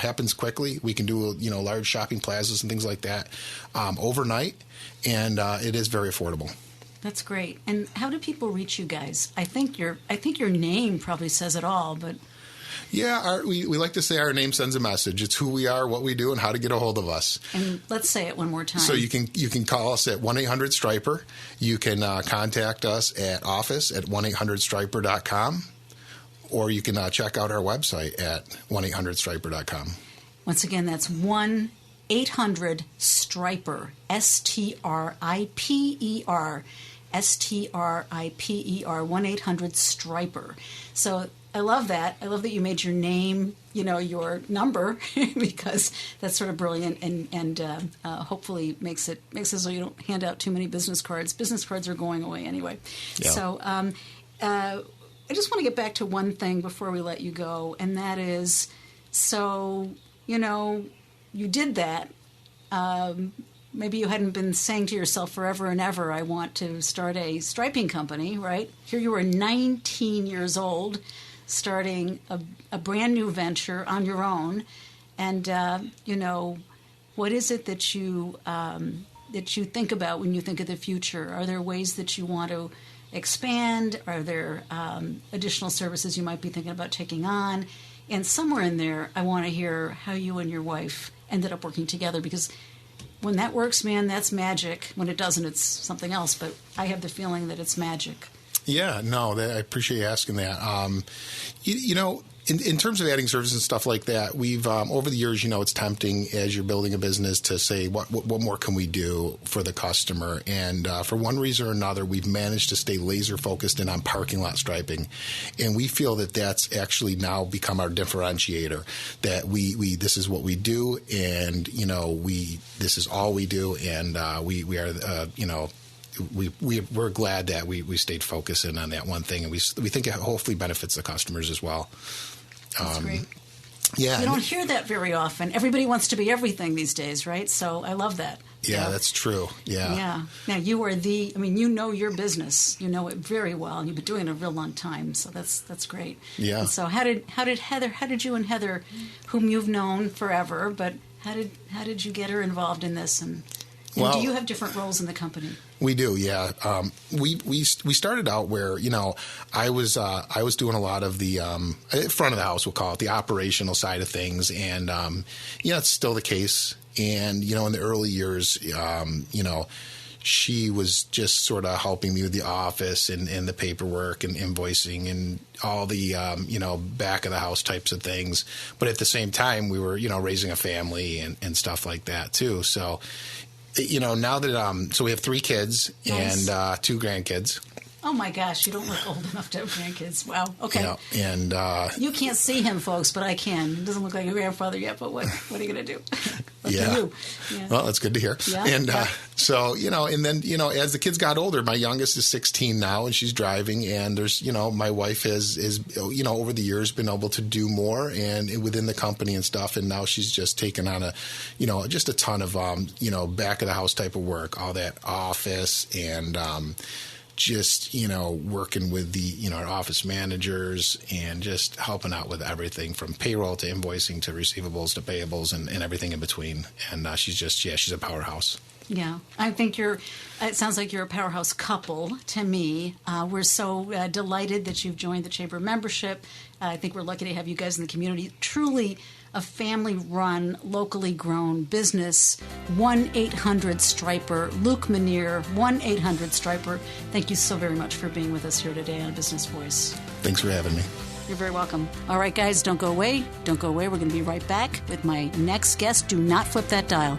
happens quickly. We can do large shopping plazas and things like that overnight, and it is very affordable. That's great. And how do people reach you guys? I think your name probably says it all, but yeah, we like to say our name sends a message. It's who we are, what we do, and how to get a hold of us. And let's say it one more time. So you can call us at 1-800-STRIPER. You can contact us at office@1800striper.com, or you can check out our website at 1800striper.com. Once again, that's 1-800-STRIPER, STRIPER, STRIPER, 1-800-STRIPER. So I love that. I love that you made your name, your number, because that's sort of brilliant, and hopefully makes it so you don't hand out too many business cards. Business cards are going away anyway. Yeah. So I just want to get back to one thing before we let you go, and that is, you did that. Maybe you hadn't been saying to yourself forever and ever, I want to start a striping company, right? Here you were 19 years old, starting a brand new venture on your own. And, what is it that you think about when you think of the future? Are there ways that you want to expand? Are there additional services you might be thinking about taking on? And somewhere in there, I want to hear how you and your wife ended up working together, because when that works, man, that's magic. When it doesn't, it's something else. But I have the feeling that it's magic. Yeah, no, I appreciate you asking that. In terms of adding services and stuff like that, we've over the years, it's tempting as you're building a business to say, what more can we do for the customer? And for one reason or another, we've managed to stay laser focused in on parking lot striping, and we feel that that's actually now become our differentiator. That we this is what we do, and this is all we do, and we are We're glad that we stayed focused in on that one thing, and we think it hopefully benefits the customers as well. That's great. Yeah, you don't hear that very often. Everybody wants to be everything these days, right? So I love that. Yeah, that's true. Yeah. Now you are you know your business. You know it very well, and you've been doing it a real long time. So that's great. Yeah. And so how did you and Heather, whom you've known forever, but how did you get her involved in this? And do you have different roles in the company? We do, yeah. We started out where I was doing a lot of the front of the house, we'll call it, the operational side of things, and it's still the case. And in the early years, she was just sort of helping me with the office and the paperwork and invoicing and all the back of the house types of things. But at the same time, we were raising a family and stuff like that too. So. Now that so we have 3 kids. Nice. And 2 grandkids. Oh my gosh, you don't look old enough to have grandkids. Wow. Okay. And you can't see him, folks, but I can. He doesn't look like a grandfather yet, but what are you going to do? Yeah. Well, that's good to hear. Yeah. And so, and then, as the kids got older, my youngest is 16 now, and she's driving, and there's, my wife is over the years been able to do more and within the company and stuff, and now she's just taken on just a ton of, back of the house type of work, all that office and, just, working with the, our office managers and just helping out with everything from payroll to invoicing to receivables to payables and everything in between. And she's a powerhouse. Yeah, I think it sounds like you're a powerhouse couple to me. We're so delighted that you've joined the Chamber membership. I think we're lucky to have you guys in the community. Truly a family-run, locally grown business. 1-800-STRIPER. Luke Menear, 1-800-STRIPER. Thank you so very much for being with us here today on Business Voice. Thanks for having me. You're very welcome. All right, guys, don't go away. Don't go away. We're going to be right back with my next guest. Do not flip that dial.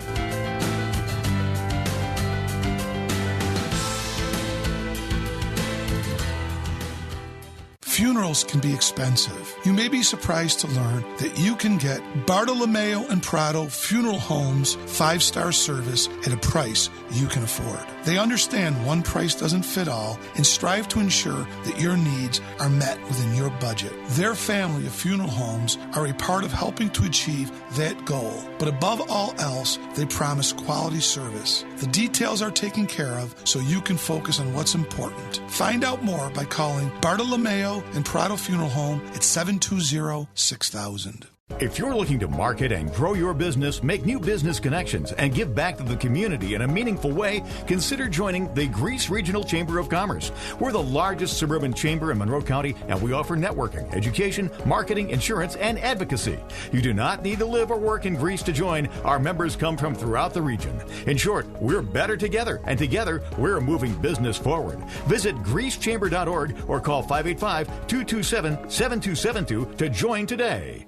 Funerals can be expensive. You may be surprised to learn that you can get Bartolomeo and Prado Funeral Homes 5-star service at a price you can afford. They understand one price doesn't fit all and strive to ensure that your needs are met within your budget. Their family of funeral homes are a part of helping to achieve that goal. But above all else, they promise quality service. The details are taken care of so you can focus on what's important. Find out more by calling Bartolomeo and Perotto Funeral Home at 720-6000. If you're looking to market and grow your business, make new business connections, and give back to the community in a meaningful way, consider joining the Greece Regional Chamber of Commerce. We're the largest suburban chamber in Monroe County, and we offer networking, education, marketing, insurance, and advocacy. You do not need to live or work in Greece to join. Our members come from throughout the region. In short, we're better together, and together, we're moving business forward. Visit greecechamber.org or call 585-227-7272 to join today.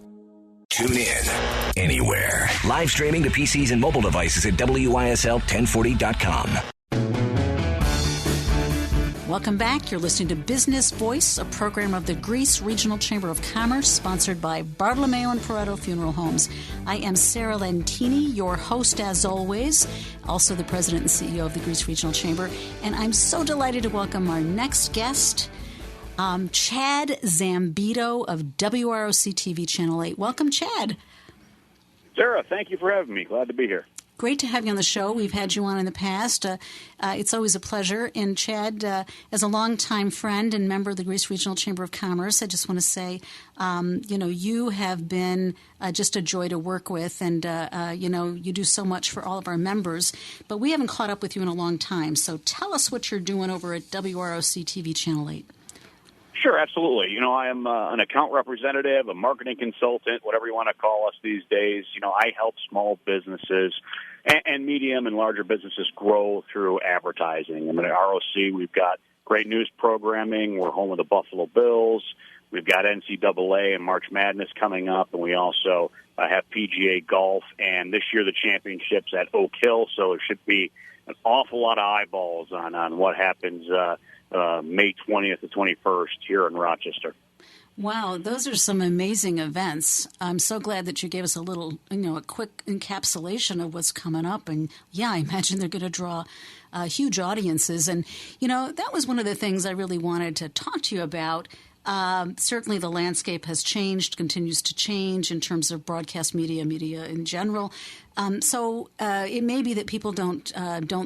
Tune in anywhere. Live streaming to PCs and mobile devices at WYSL1040.com. Welcome back. You're listening to Business Voice, a program of the Greece Regional Chamber of Commerce, sponsored by Bartolomeo and Perotto Funeral Homes. I am Sarah Lentini, your host as always, also the president and CEO of the Greece Regional Chamber. And I'm so delighted to welcome our next guest, Chad Zambito of WROC TV Channel 8. Welcome, Chad. Sarah, thank you for having me. Glad to be here. Great to have you on the show. We've had you on in the past. It's always a pleasure. And Chad, as a longtime friend and member of the Greece Regional Chamber of Commerce, I just want to say, you have been just a joy to work with, and, you do so much for all of our members. But we haven't caught up with you in a long time. So tell us what you're doing over at WROC TV Channel 8. Sure, absolutely. I am an account representative, a marketing consultant, whatever you want to call us these days. I help small businesses and medium and larger businesses grow through advertising. At ROC, we've got great news programming. We're home of the Buffalo Bills. We've got NCAA and March Madness coming up, and we also have PGA golf, and this year the championships at Oak Hill, so it should be an awful lot of eyeballs on what happens May 20th to 21st here in Rochester. Wow, those are some amazing events. I'm so glad that you gave us a little, a quick encapsulation of what's coming up. And, yeah, I imagine they're going to draw huge audiences. And, that was one of the things I really wanted to talk to you about. Certainly the landscape has changed, continues to change in terms of broadcast media in general. So it may be that people don't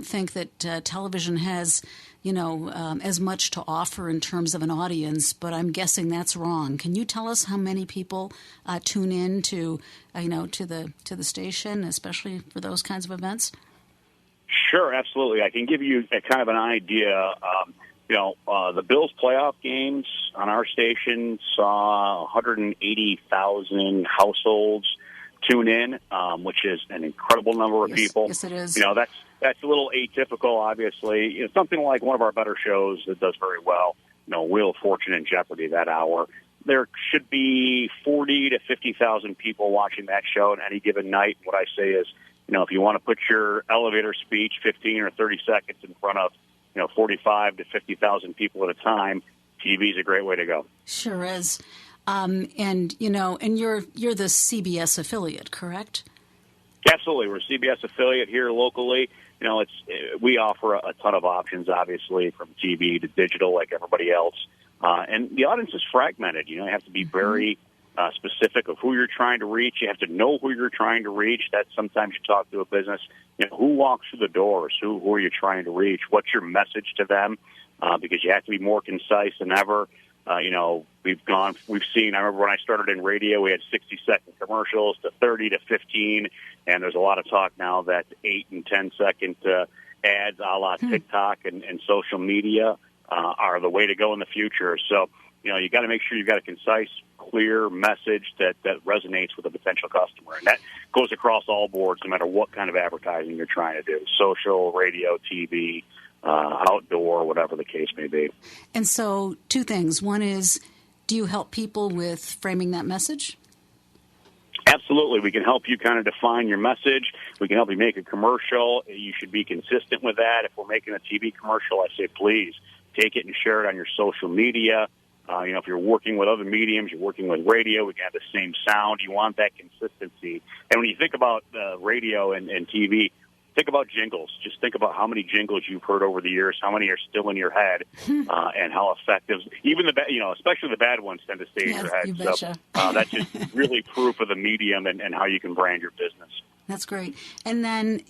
think that television has as much to offer in terms of an audience, but I'm guessing that's wrong. Can you tell us how many people tune in to the station, especially for those kinds of events? Sure, absolutely. I can give you a kind of an idea. The Bills playoff games on our station saw 180,000 households tune in, which is an incredible number of people. Yes, it is. That's a little atypical, obviously. Something like one of our better shows that does very well, Wheel of Fortune and Jeopardy that hour. There should be 40 to 50,000 people watching that show on any given night. What I say is, if you want to put your elevator speech 15 or 30 seconds in front of 45 to 50,000 people at a time, TV is a great way to go. Sure is. And you're the CBS affiliate, correct? Absolutely. We're a CBS affiliate here locally. We offer a ton of options, obviously, from TV to digital like everybody else. And the audience is fragmented. You have to be very specific of who you're trying to reach. You have to know who you're trying to reach. That's sometimes you talk to a business. Who walks through the doors? Who are you trying to reach? What's your message to them? Because you have to be more concise than ever. We've seen, I remember when I started in radio, we had 60-second commercials to 30 to 15, and there's a lot of talk now that 8 and 10-second ads a la TikTok and social media are the way to go in the future. So, you got to make sure you've got a concise, clear message that resonates with a potential customer. And that goes across all boards, no matter what kind of advertising you're trying to do, social, radio, TV, outdoor, whatever the case may be. And so two things. One is, do you help people with framing that message? Absolutely. We can help you kind of define your message. We can help you make a commercial. You should be consistent with that. If we're making a TV commercial, I say, please take it and share it on your social media. If you're working with other mediums, you're working with radio, we can have the same sound. You want that consistency. And when you think about radio and TV, think about jingles. Just think about how many jingles you've heard over the years, how many are still in your head, and how effective. Even especially the bad ones tend to stay in your head. You betcha. So that's just really proof of the medium and how you can brand your business. That's great. And then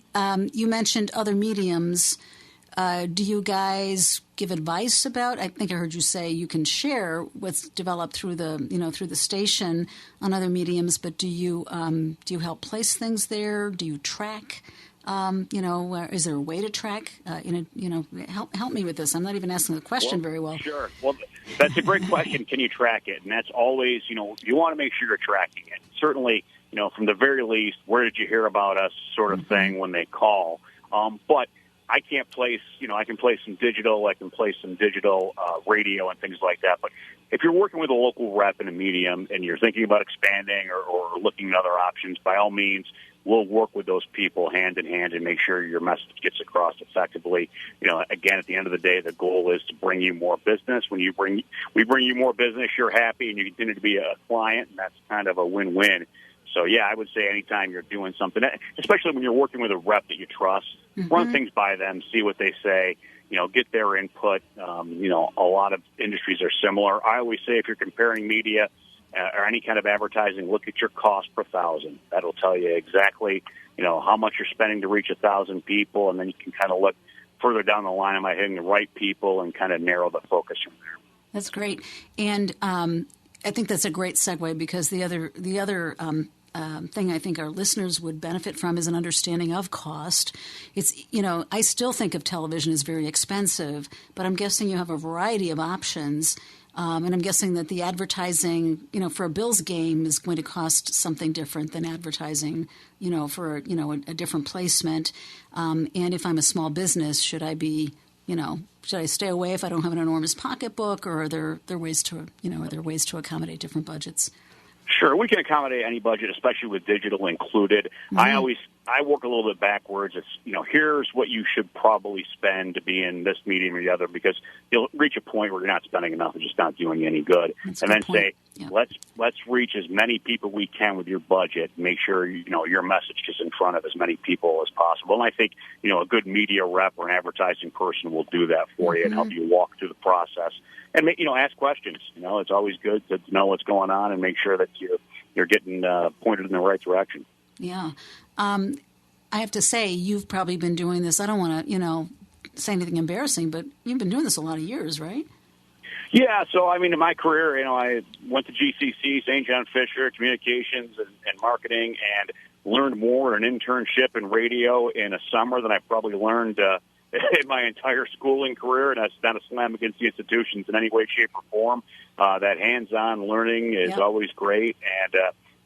you mentioned other mediums. Do you guys give advice about? I think I heard you say you can share what's developed through the station on other mediums. But do you help place things there? Do you track? Is there a way to track? Help me with this. I'm not even asking the question very well. Sure. Well, that's a great question. Can you track it? And that's always, you want to make sure you're tracking it. Certainly, from the very least, where did you hear about us, sort of thing when they call. But I can't place, I can place some digital, radio and things like that. But if you're working with a local rep in a medium and you're thinking about expanding or looking at other options, by all means, we'll work with those people hand in hand and make sure your message gets across effectively. Again, at the end of the day, the goal is to bring you more business. When we bring you more business, you're happy and you continue to be a client, and that's kind of a win-win. So, yeah, I would say anytime you're doing something, especially when you're working with a rep that you trust, run things by them, see what they say, get their input. A lot of industries are similar. I always say if you're comparing media or any kind of advertising, look at your cost per 1,000. That'll tell you exactly, how much you're spending to reach 1,000 people, and then you can kind of look further down the line, am I hitting the right people, and kind of narrow the focus from there. That's great. And I think that's a great segue because the other thing I think our listeners would benefit from is an understanding of cost. It's, I still think of television as very expensive, but I'm guessing you have a variety of options. And I'm guessing that the advertising, for a Bills game is going to cost something different than advertising, for, a different placement. And if I'm a small business, should I stay away if I don't have an enormous pocketbook, or are there ways to accommodate different budgets? Sure, we can accommodate any budget, especially with digital included. I work a little bit backwards. It's, here's what you should probably spend to be in this medium or the other, because you'll reach a point where you're not spending enough and just not doing you any good. That's and then say, let's reach as many people we can with your budget. Make sure your message is in front of as many people as possible. And I think a good media rep or an advertising person will do that for you and help you walk through the process. And ask questions. It's always good to know what's going on and make sure that you're getting pointed in the right direction. Yeah. I have to say, you've probably been doing this. I don't want to, say anything embarrassing, but you've been doing this a lot of years, right? Yeah. So, in my career, I went to GCC, St. John Fisher, communications and marketing, and learned more in an internship in radio in a summer than I probably learned in my entire schooling career. And that's not a slam against the institutions in any way, shape, or form. That hands-on learning is always great. And,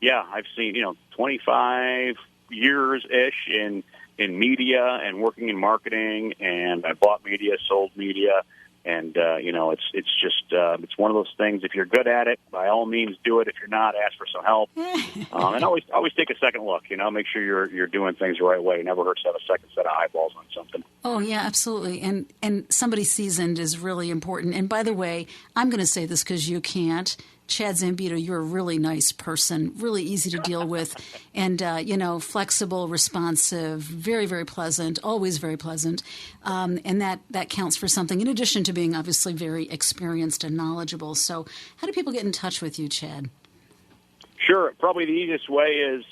I've seen, 25 years-ish in media and working in marketing, and I bought media, sold media, and, it's one of those things. If you're good at it, by all means do it. If you're not, ask for some help. And always take a second look, make sure you're doing things the right way. It never hurts to have a second set of eyeballs on something. Oh, yeah, absolutely. And somebody seasoned is really important. And by the way, I'm going to say this because you can't. Chad Zambito, you're a really nice person, really easy to deal with, and, flexible, responsive, very, very pleasant, always very pleasant. And that counts for something, in addition to being obviously very experienced and knowledgeable. So how do people get in touch with you, Chad? Sure. Probably the easiest way is,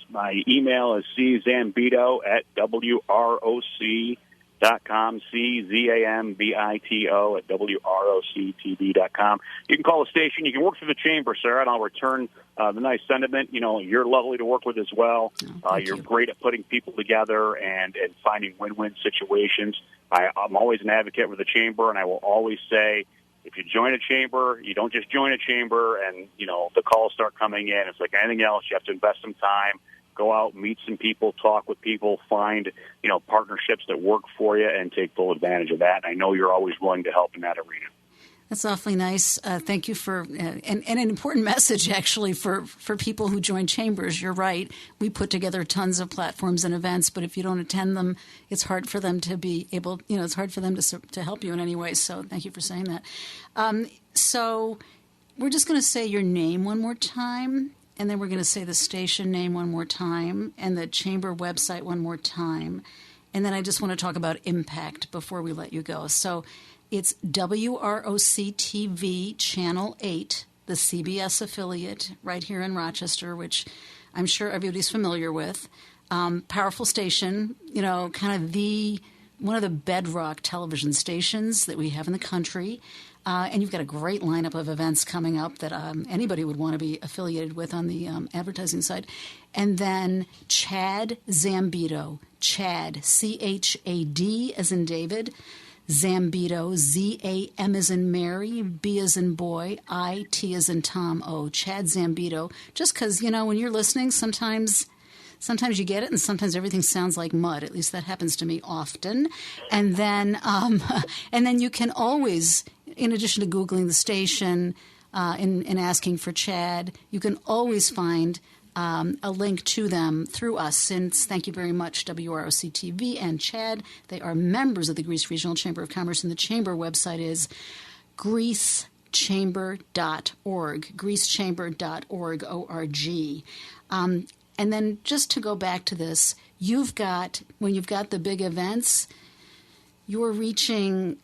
my email is czambito@WROC.com, CZAMBITO @WROCTV.com. You can call the station. You can work through the chamber, Sarah, and I'll return the nice sentiment. You're lovely to work with as well. You're great at putting people together and finding win-win situations. I'm always an advocate for the chamber, and I will always say, if you join a chamber, you don't just join a chamber and, the calls start coming in. It's like anything else. You have to invest some time. Go out, meet some people, talk with people, find, partnerships that work for you and take full advantage of that. And I know you're always willing to help in that arena. That's awfully nice. Thank you for and an important message, actually, for people who join chambers. You're right. We put together tons of platforms and events, but if you don't attend them, it's hard for them to be able, it's hard for them to help you in any way. So thank you for saying that. So we're just going to say your name one more time. and then we're going to say the station name one more time and the chamber website one more time. And then I just want to talk about Impact before we let you go. So it's WROC TV Channel 8, the CBS affiliate right here in Rochester, which I'm sure everybody's familiar with. Powerful station, kind of one of the bedrock television stations that we have in the country. And you've got a great lineup of events coming up that anybody would want to be affiliated with on the advertising side. And then Chad Zambito, Chad, C-H-A-D as in David, Zambito, Z-A-M as in Mary, B as in boy, I-T as in Tom, O, Chad Zambito. Just because, when you're listening, sometimes you get it, and sometimes everything sounds like mud. At least that happens to me often. And then you can always, in addition to Googling the station and asking for Chad, you can always find a link to them through us. Since, thank you very much, WROC TV and Chad. They are members of the Greece Regional Chamber of Commerce, and the chamber website is greecechamber.org, greecechamber.org, O-R-G. And then just to go back to this, when you've got the big events, you're reaching,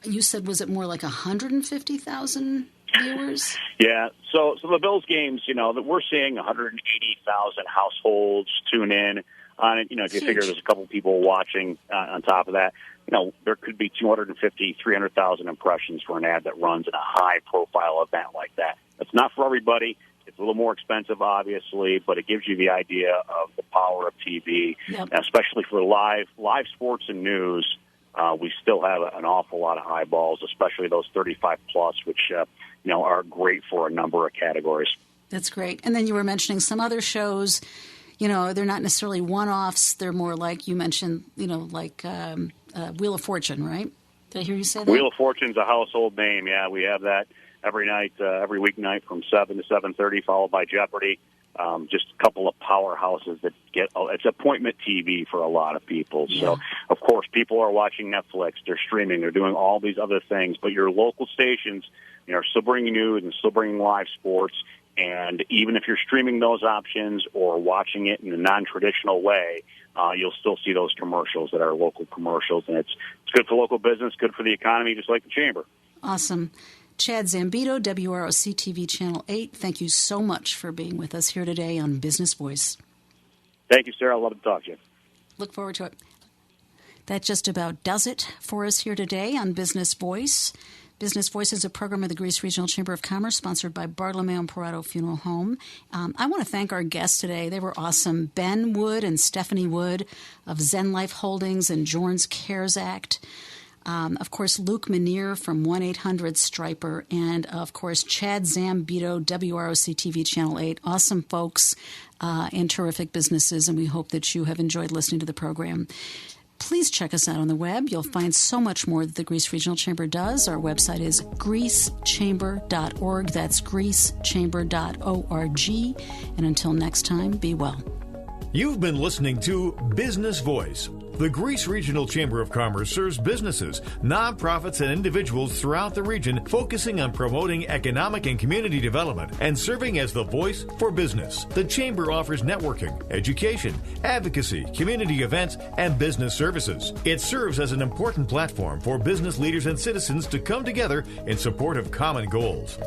you said, was it more like 150,000 viewers? Yeah. So the Bills games, that we're seeing 180,000 households tune in on it. If you figure there's a couple people watching on top of that, there could be 250, 300,000 impressions for an ad that runs in a high-profile event like that. That's not for everybody. It's a little more expensive, obviously, but it gives you the idea of the power of TV, especially for live sports and news. We still have an awful lot of eyeballs, especially those 35+, which are great for a number of categories. That's great. And then you were mentioning some other shows. They're not necessarily one-offs. They're more like you mentioned, like Wheel of Fortune, right? Did I hear you say that? Wheel of Fortune's a household name. Yeah, we have that every night, every weeknight from 7 to 7:30, followed by Jeopardy. Just a couple of powerhouses that it's appointment TV for a lot of people. Yeah. So, of course, people are watching Netflix, they're streaming, they're doing all these other things. But your local stations, are still bringing news and still bringing live sports. And even if you're streaming those options or watching it in a non-traditional way, you'll still see those commercials that are local commercials. And it's good for local business, good for the economy, just like the chamber. Awesome. Chad Zambito, WROC TV Channel 8, thank you so much for being with us here today on Business Voice. Thank you, Sarah. I'd love to talk to you. Look forward to it. That just about does it for us here today on Business Voice. Business Voice is a program of the Greece Regional Chamber of Commerce sponsored by Bartolomeo and Perotto Funeral Home. I want to thank our guests today. They were awesome. Ben Wood and Stephanie Wood of Zen Life Holdings and Jorns CARES Act. Of course, Luke Menear from 1-800-STRIPER, and, of course, Chad Zambito, WROC TV Channel 8. Awesome folks and terrific businesses, and we hope that you have enjoyed listening to the program. Please check us out on the web. You'll find so much more that the Greece Regional Chamber does. Our website is greecechamber.org. That's greecechamber.org. And until next time, be well. You've been listening to Business Voice. The Greece Regional Chamber of Commerce serves businesses, nonprofits, and individuals throughout the region, focusing on promoting economic and community development and serving as the voice for business. The Chamber offers networking, education, advocacy, community events, and business services. It serves as an important platform for business leaders and citizens to come together in support of common goals.